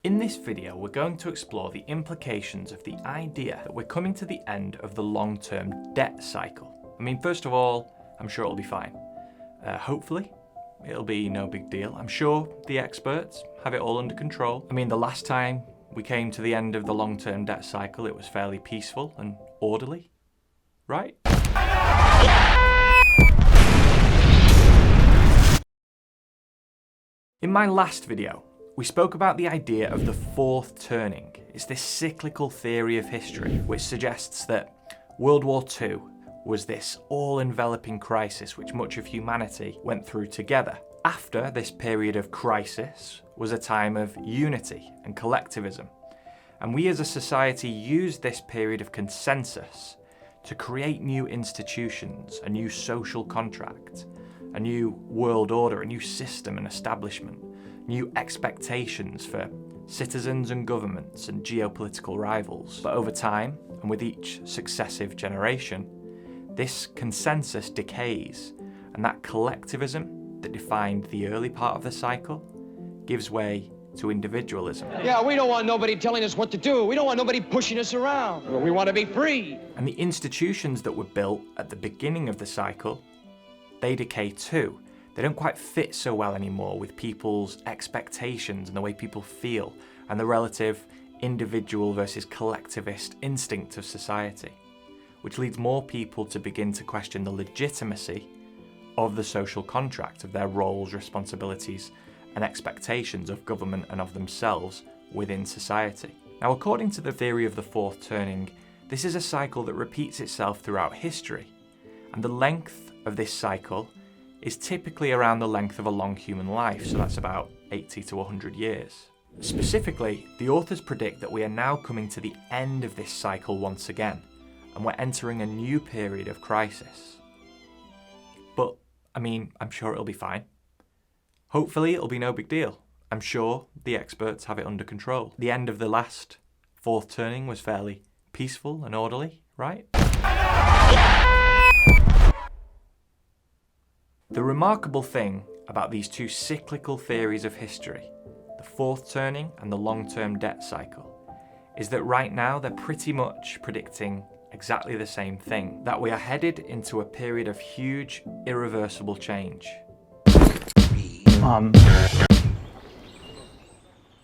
In this video, we're going to explore the implications of the idea that we're coming to the end of the long-term debt cycle. I mean, first of all, I'm sure it'll be fine. Hopefully, it'll be no big deal. I'm sure the experts have it all under control. I mean, the last time we came to the end of the long-term debt cycle, it was fairly peaceful and orderly, right? In my last video, we spoke about the idea of the fourth turning. It's this cyclical theory of history which suggests that World War II was this all-enveloping crisis which much of humanity went through together. After this period of crisis was a time of unity and collectivism. And we as a society used this period of consensus to create new institutions, a new social contract, a new world order, a new system and establishment, new expectations for citizens and governments and geopolitical rivals. But over time, and with each successive generation, this consensus decays, and that collectivism that defined the early part of the cycle gives way to individualism. Yeah, we don't want nobody telling us what to do. We don't want nobody pushing us around. We want to be free. And the institutions that were built at the beginning of the cycle, they decay too. They don't quite fit so well anymore with people's expectations and the way people feel and the relative individual versus collectivist instinct of society, which leads more people to begin to question the legitimacy of the social contract, of their roles, responsibilities, and expectations of government and of themselves within society. Now, according to the theory of the fourth turning, this is a cycle that repeats itself throughout history, and the length of this cycle is typically around the length of a long human life, so that's about 80 to 100 years. Specifically, the authors predict that we are now coming to the end of this cycle once again, and we're entering a new period of crisis. But, I mean, I'm sure it'll be fine. Hopefully it'll be no big deal. I'm sure the experts have it under control. The end of the last fourth turning was fairly peaceful and orderly, right? The remarkable thing about these two cyclical theories of history, the fourth turning and the long-term debt cycle, is that right now they're pretty much predicting exactly the same thing, that we are headed into a period of huge, irreversible change.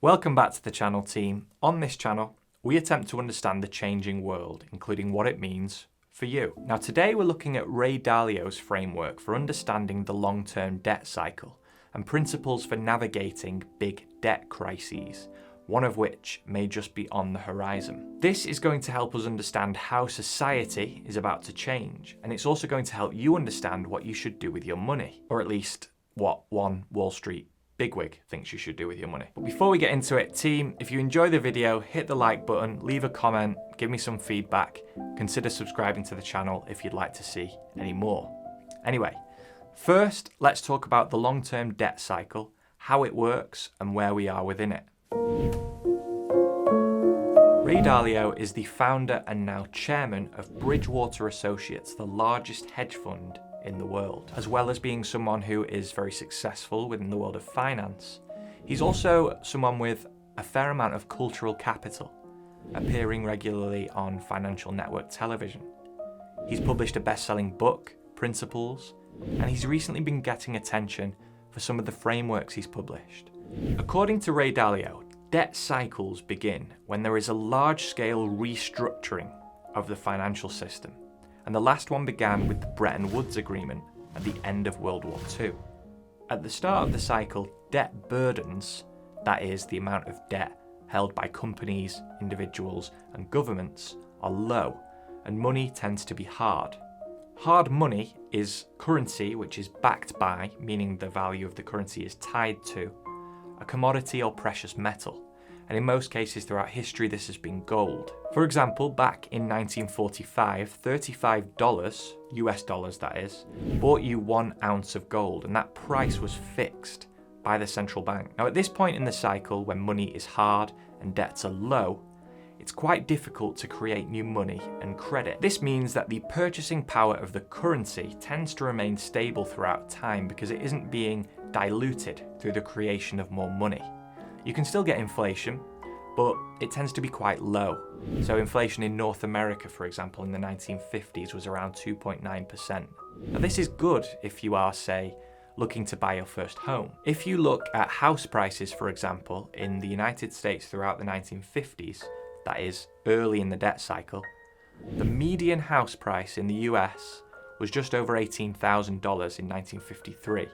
Welcome back to the channel, team. On this channel, we attempt to understand the changing world, including what it means for you. Now today we're looking at Ray Dalio's framework for understanding the long-term debt cycle and principles for navigating big debt crises, one of which may just be on the horizon. This is going to help us understand how society is about to change, and it's also going to help you understand what you should do with your money, or at least what one Wall Street bigwig thinks you should do with your money. But before we get into it, team, if you enjoy the video, hit the like button, leave a comment, give me some feedback, consider subscribing to the channel if you'd like to see any more. Anyway, first, let's talk about the long-term debt cycle, how it works, and where we are within it. Ray Dalio is the founder and now chairman of Bridgewater Associates, the largest hedge fund in the world. As well as being someone who is very successful within the world of finance, he's also someone with a fair amount of cultural capital, appearing regularly on financial network television. He's published a best-selling book, Principles, and he's recently been getting attention for some of the frameworks he's published. According to Ray Dalio, debt cycles begin when there is a large-scale restructuring of the financial system, and the last one began with the Bretton Woods Agreement at the end of World War II. At the start of the cycle, debt burdens, that is, the amount of debt held by companies, individuals, and governments, are low, and money tends to be hard. Hard money is currency which is backed by, meaning the value of the currency is tied to, a commodity or precious metal. And in most cases throughout history this has been gold. For example, back in 1945, $35, US dollars that is, bought you 1 ounce of gold, and that price was fixed by the central bank. Now at this point in the cycle, when money is hard and debts are low, it's quite difficult to create new money and credit. This means that the purchasing power of the currency tends to remain stable throughout time because it isn't being diluted through the creation of more money. You can still get inflation, but it tends to be quite low. So inflation in North America, for example, in the 1950s was around 2.9%. Now this is good if you are, say, looking to buy your first home. If you look at house prices, for example, in the United States throughout the 1950s, that is, early in the debt cycle, the median house price in the US was just over $18,000 in 1953.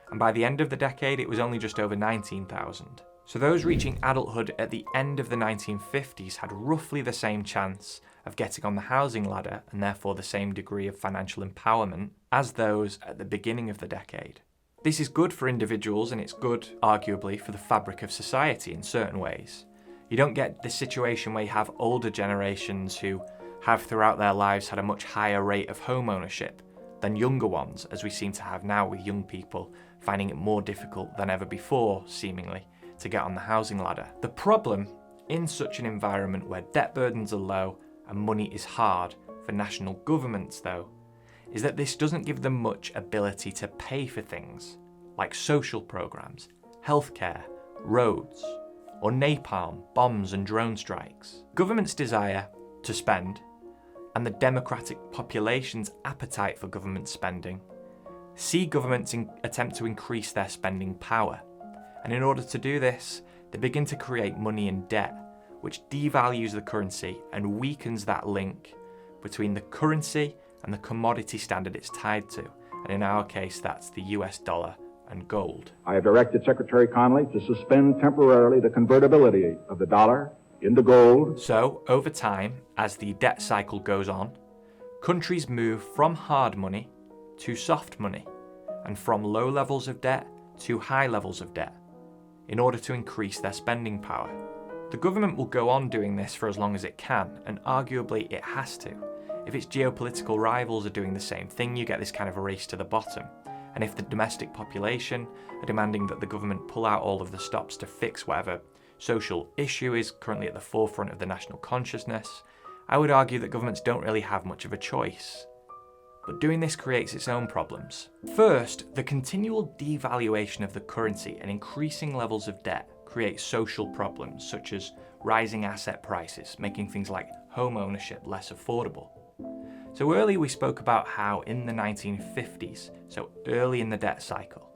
And by the end of the decade, it was only just over $19,000. So those reaching adulthood at the end of the 1950s had roughly the same chance of getting on the housing ladder and therefore the same degree of financial empowerment as those at the beginning of the decade. This is good for individuals, and it's good, arguably, for the fabric of society in certain ways. You don't get this situation where you have older generations who have throughout their lives had a much higher rate of home ownership than younger ones, as we seem to have now with young people finding it more difficult than ever before, seemingly, to get on the housing ladder. The problem in such an environment where debt burdens are low and money is hard for national governments, though, is that this doesn't give them much ability to pay for things like social programs, healthcare, roads, or napalm, bombs and drone strikes. Government's desire to spend and the democratic population's appetite for government spending see governments attempt to increase their spending power. And in order to do this, they begin to create money in debt, which devalues the currency and weakens that link between the currency and the commodity standard it's tied to. And in our case, that's the US dollar and gold. I have directed Secretary Connolly to suspend temporarily the convertibility of the dollar into gold. So, over time, as the debt cycle goes on, countries move from hard money to soft money, and from low levels of debt to high levels of debt, in order to increase their spending power. The government will go on doing this for as long as it can, and arguably it has to. If its geopolitical rivals are doing the same thing, you get this kind of a race to the bottom. And if the domestic population are demanding that the government pull out all of the stops to fix whatever social issue is currently at the forefront of the national consciousness, I would argue that governments don't really have much of a choice. But doing this creates its own problems. First, the continual devaluation of the currency and increasing levels of debt create social problems, such as rising asset prices, making things like home ownership less affordable. So earlier we spoke about how in the 1950s, so early in the debt cycle,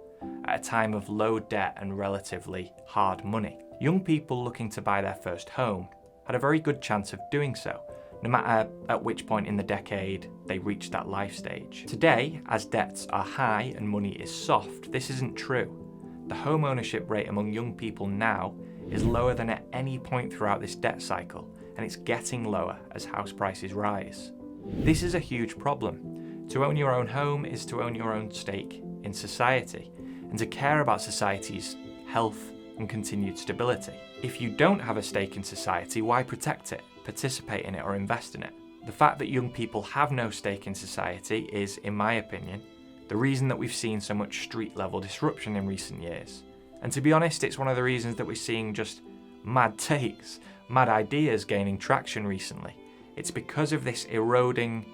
at a time of low debt and relatively hard money, young people looking to buy their first home had a very good chance of doing so, no matter at which point in the decade they reached that life stage. Today, as debts are high and money is soft, this isn't true. The home ownership rate among young people now is lower than at any point throughout this debt cycle, and it's getting lower as house prices rise. This is a huge problem. To own your own home is to own your own stake in society, and to care about society's health and continued stability. If you don't have a stake in society, why protect it, participate in it, or invest in it? The fact that young people have no stake in society is, in my opinion, the reason that we've seen so much street-level disruption in recent years. And to be honest, it's one of the reasons that we're seeing just mad takes, mad ideas gaining traction recently. It's because of this eroding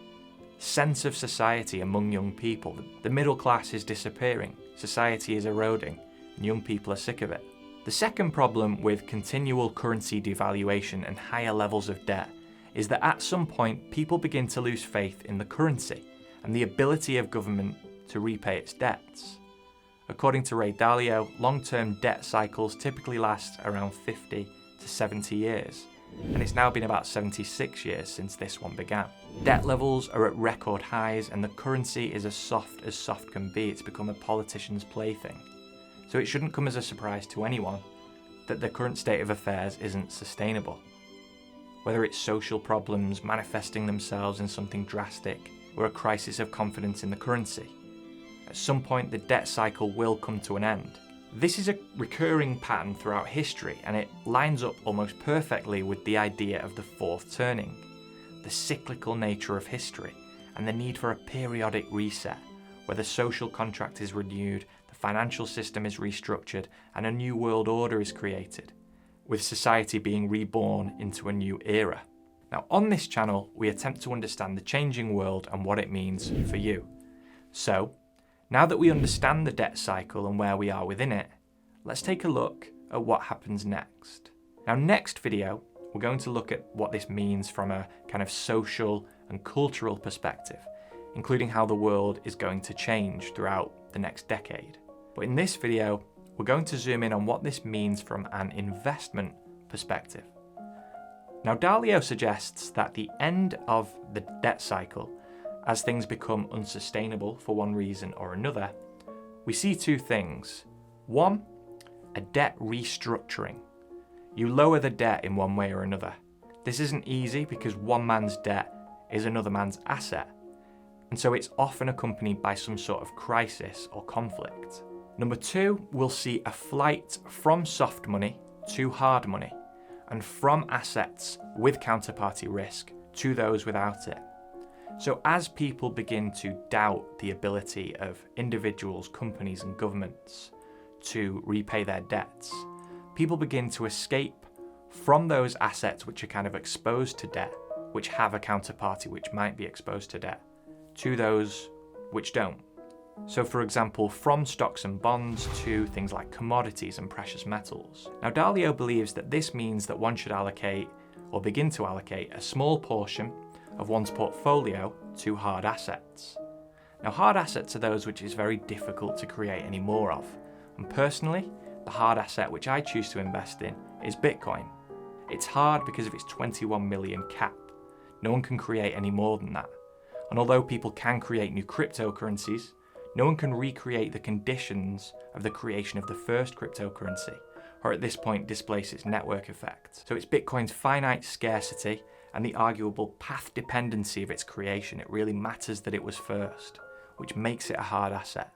sense of society among young people. The middle class is disappearing, society is eroding, and young people are sick of it. The second problem with continual currency devaluation and higher levels of debt is that at some point people begin to lose faith in the currency and the ability of government to repay its debts. According to Ray Dalio, long-term debt cycles typically last around 50 to 70 years, and it's now been about 76 years since this one began. Debt levels are at record highs, and the currency is as soft can be. It's become a politician's plaything. So it shouldn't come as a surprise to anyone that the current state of affairs isn't sustainable. Whether it's social problems manifesting themselves in something drastic, or a crisis of confidence in the currency, at some point the debt cycle will come to an end. This is a recurring pattern throughout history, and it lines up almost perfectly with the idea of the fourth turning, the cyclical nature of history, and the need for a periodic reset, where the social contract is renewed, the financial system is restructured, and a new world order is created, with society being reborn into a new era. Now, on this channel, we attempt to understand the changing world and what it means for you. So, now that we understand the debt cycle and where we are within it, let's take a look at what happens next. Now, next video, we're going to look at what this means from a kind of social and cultural perspective, including how the world is going to change throughout the next decade. But in this video, we're going to zoom in on what this means from an investment perspective. Now, Dalio suggests that the end of the debt cycle, as things become unsustainable for one reason or another, we see two things. One, a debt restructuring. You lower the debt in one way or another. This isn't easy because one man's debt is another man's asset, and so it's often accompanied by some sort of crisis or conflict. Number two, we'll see a flight from soft money to hard money, and from assets with counterparty risk to those without it. So as people begin to doubt the ability of individuals, companies, and governments to repay their debts, people begin to escape from those assets which are kind of exposed to debt, which have a counterparty which might be exposed to debt, to those which don't. So for example, from stocks and bonds to things like commodities and precious metals. Now, Dalio believes that this means that one should allocate or begin to allocate a small portion of one's portfolio to hard assets. Now, hard assets are those which is very difficult to create any more of. And personally, the hard asset which I choose to invest in is Bitcoin. It's hard because of its 21 million cap. No one can create any more than that. And although people can create new cryptocurrencies, no one can recreate the conditions of the creation of the first cryptocurrency, or at this point displace its network effect. So it's Bitcoin's finite scarcity and the arguable path dependency of its creation. It really matters that it was first, which makes it a hard asset.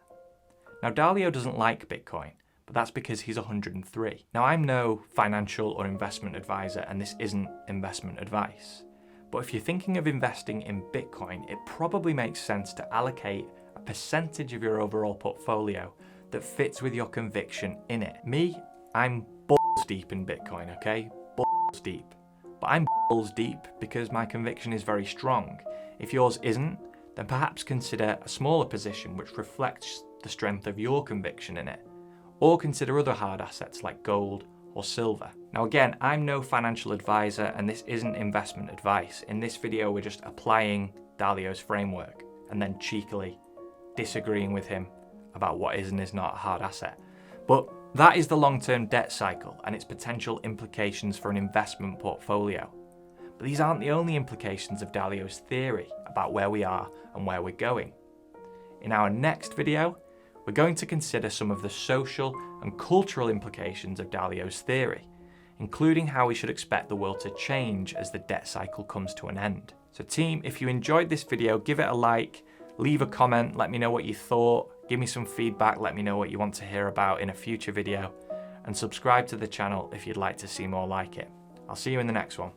Now, Dalio doesn't like Bitcoin, but that's because he's 103. Now, I'm no financial or investment advisor, and this isn't investment advice. But if you're thinking of investing in Bitcoin, it probably makes sense to allocate a percentage of your overall portfolio that fits with your conviction in it. Me, I'm balls deep in Bitcoin, okay? Balls deep. But I'm balls deep because my conviction is very strong. If yours isn't, then perhaps consider a smaller position which reflects the strength of your conviction in it. Or consider other hard assets like gold or silver. Now again, I'm no financial advisor and this isn't investment advice. In this video, we're just applying Dalio's framework and then cheekily disagreeing with him about what is and is not a hard asset. But that is the long-term debt cycle and its potential implications for an investment portfolio. But these aren't the only implications of Dalio's theory about where we are and where we're going. In our next video, we're going to consider some of the social and cultural implications of Dalio's theory, including how we should expect the world to change as the debt cycle comes to an end. So team, if you enjoyed this video, give it a like, leave a comment, let me know what you thought, give me some feedback, let me know what you want to hear about in a future video, and subscribe to the channel if you'd like to see more like it. I'll see you in the next one.